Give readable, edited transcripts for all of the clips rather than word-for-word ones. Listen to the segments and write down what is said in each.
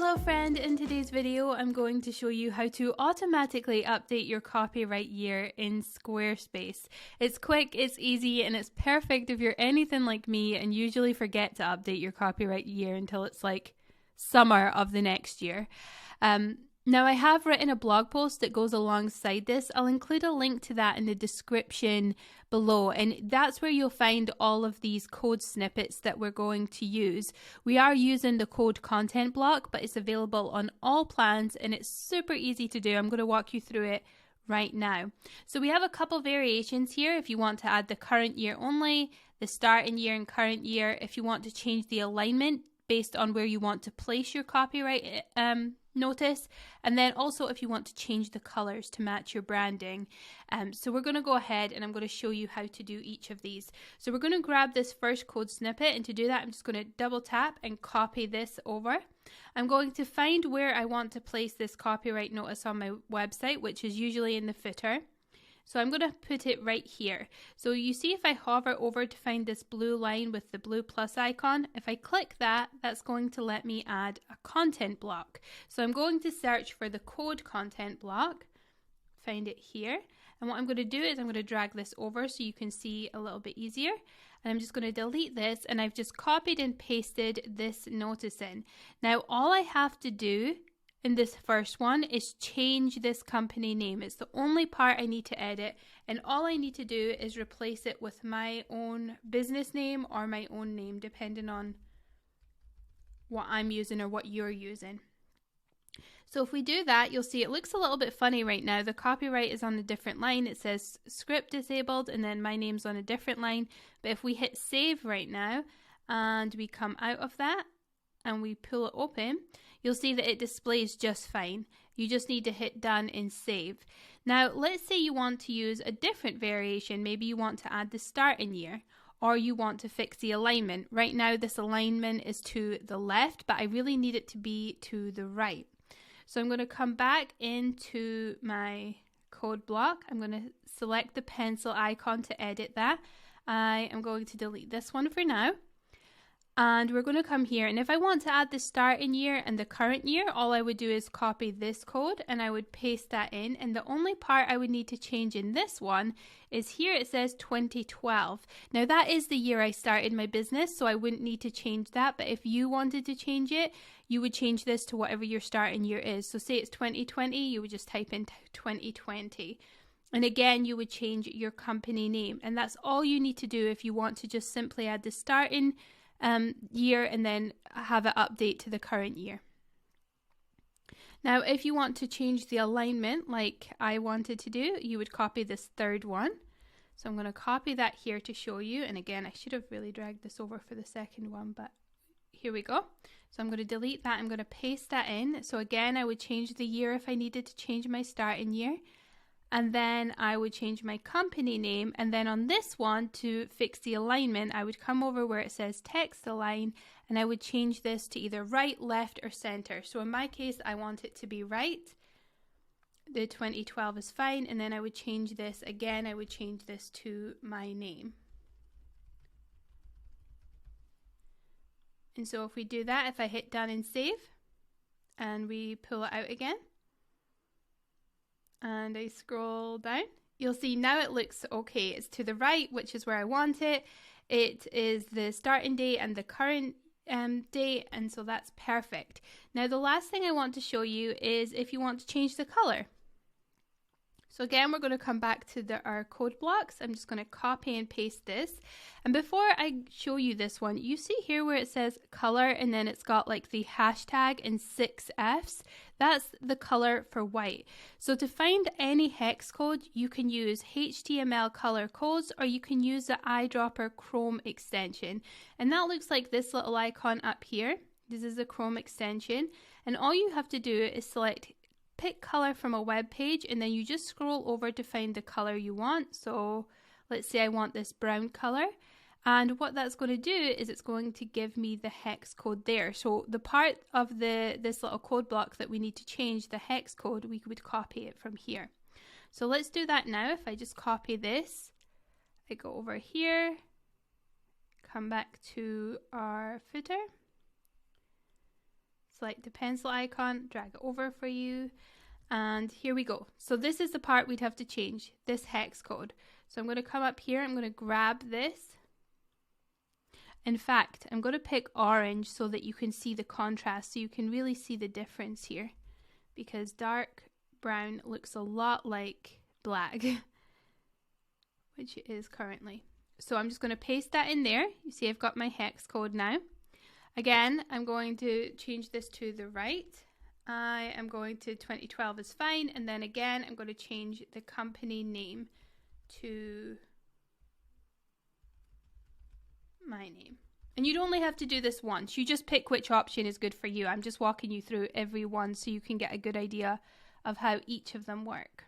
Hello friend, in today's video I'm going to show you how to automatically update your copyright year in Squarespace. It's quick, it's easy, and it's perfect if you're anything like me and usually forget to update your copyright year until it's like summer of the next year. Now I have written a blog post that goes alongside this. I'll include a link to that in the description below, and that's where you'll find all of these code snippets that we're going to use. We are using the code content block, but it's available on all plans and it's super easy to do. I'm going to walk you through it right now. So we have a couple variations here. If you want to add the current year only, the starting year and current year, if you want to change the alignment based on where you want to place your copyright notice, and then also if you want to change the colors to match your branding. So we're going to go ahead and I'm going to show you how to do each of these. So we're going to grab this first code snippet, and to do that I'm just going to double tap and copy this over. I'm going to find where I want to place this copyright notice on my website, which is usually in the footer. So I'm going to put it right here. So you see, if I hover over to find this blue line with the blue plus icon, if I click that, that's going to let me add a content block. So I'm going to search for the code content block, find it here. And what I'm going to do is I'm going to drag this over so you can see a little bit easier. And I'm just going to delete this, and I've just copied and pasted this notice in. Now all I have to do in this first one is change this company name. It's the only part I need to edit, and all I need to do is replace it with my own business name or my own name, depending on what I'm using or what you're using. So if we do that, you'll see it looks a little bit funny right now. The copyright is on a different line. It says script disabled, and then my name's on a different line. But if we hit save right now and we come out of that and we pull it open, you'll see that it displays just fine. You just need to hit done and save. Now let's say you want to use a different variation. Maybe you want to add the starting year, or you want to fix the alignment. Right now this alignment is to the left, but I really need it to be to the right. So I'm going to come back into my code block. I'm going to select the pencil icon to edit that. I am going to delete this one for now. And we're going to come here, and if I want to add the starting year and the current year, all I would do is copy this code and I would paste that in. And the only part I would need to change in this one is here it says 2012. Now that is the year I started my business, so I wouldn't need to change that. But if you wanted to change it, you would change this to whatever your starting year is. So say it's 2020, you would just type in 2020. And again, you would change your company name. And that's all you need to do if you want to just simply add the starting year and then have it update to the current year. Now if you want to change the alignment like I wanted to do, you would copy this third one. So I'm going to copy that here to show you, and again I should have really dragged this over for the second one, but here we go. So I'm going to delete that, I'm going to paste that in. So again I would change the year if I needed to change my starting year, and then I would change my company name, and then on this one to fix the alignment I would come over where it says text align, and I would change this to either right, left, or center. So in my case I want it to be right. The 2012 is fine, and then I would change this again, I would change this to my name. And so if we do that, if I hit done and save and we pull it out again, and I scroll down, you'll see now it looks okay. It's to the right, which is where I want it. It is the starting date and the current date, and so that's perfect. Now the last thing I want to show you is if you want to change the color. So again, we're going to come back to our code blocks. I'm just going to copy and paste this. And before I show you this one, you see here where it says color, and then it's got like the hashtag and 6 Fs. That's the color for white. So to find any hex code, you can use HTML color codes, or you can use the eyedropper Chrome extension. And that looks like this little icon up here. This is a Chrome extension. And all you have to do is select pick color from a web page, and then you just scroll over to find the color you want. So let's say I want this brown color, and what that's going to do is it's going to give me the hex code there. So the part of this little code block that we need to change, the hex code, we would copy it from here. So let's do that now. If I just copy this, I go over here, come back to our footer, select the pencil icon, drag it over for you, and here we go. So this is the part we'd have to change, this hex code. So I'm going to come up here, I'm going to grab this. In fact, I'm going to pick orange so that you can see the contrast, so you can really see the difference here, because dark brown looks a lot like black, which it is currently. So I'm just going to paste that in there. You see I've got my hex code now. Again, I'm going to change this to the right. I am going to 2012 is fine, and then again I'm going to change the company name to my name. And you'd only have to do this once. You just pick which option is good for you. I'm just walking you through every one so you can get a good idea of how each of them work.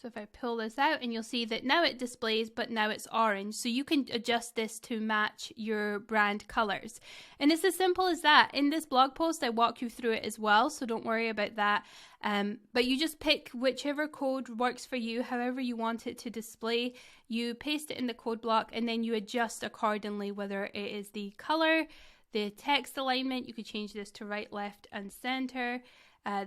So if I pull this out, and you'll see that now it displays, but now it's orange. So you can adjust this to match your brand colors. And it's as simple as that. In this blog post, I walk you through it as well, so don't worry about that. But you just pick whichever code works for you, however you want it to display. You paste it in the code block, and then you adjust accordingly, whether it is the color, the text alignment. You could change this to right, left, and center.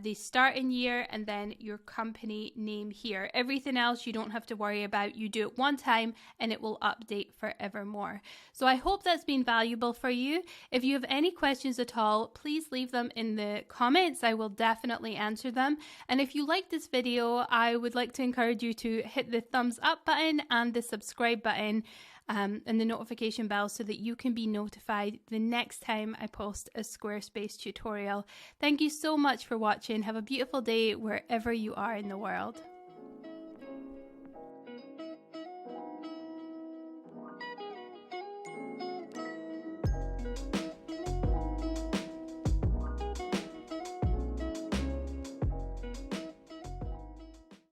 The starting year, and then your company name here. Everything else you don't have to worry about. You do it one time and it will update forevermore. So I hope that's been valuable for you. If you have any questions at all, please leave them in the comments. I will definitely answer them. And if you like this video, I would like to encourage you to hit the thumbs up button and the subscribe button. And the notification bell so that you can be notified the next time I post a Squarespace tutorial. Thank you so much for watching. Have a beautiful day wherever you are in the world.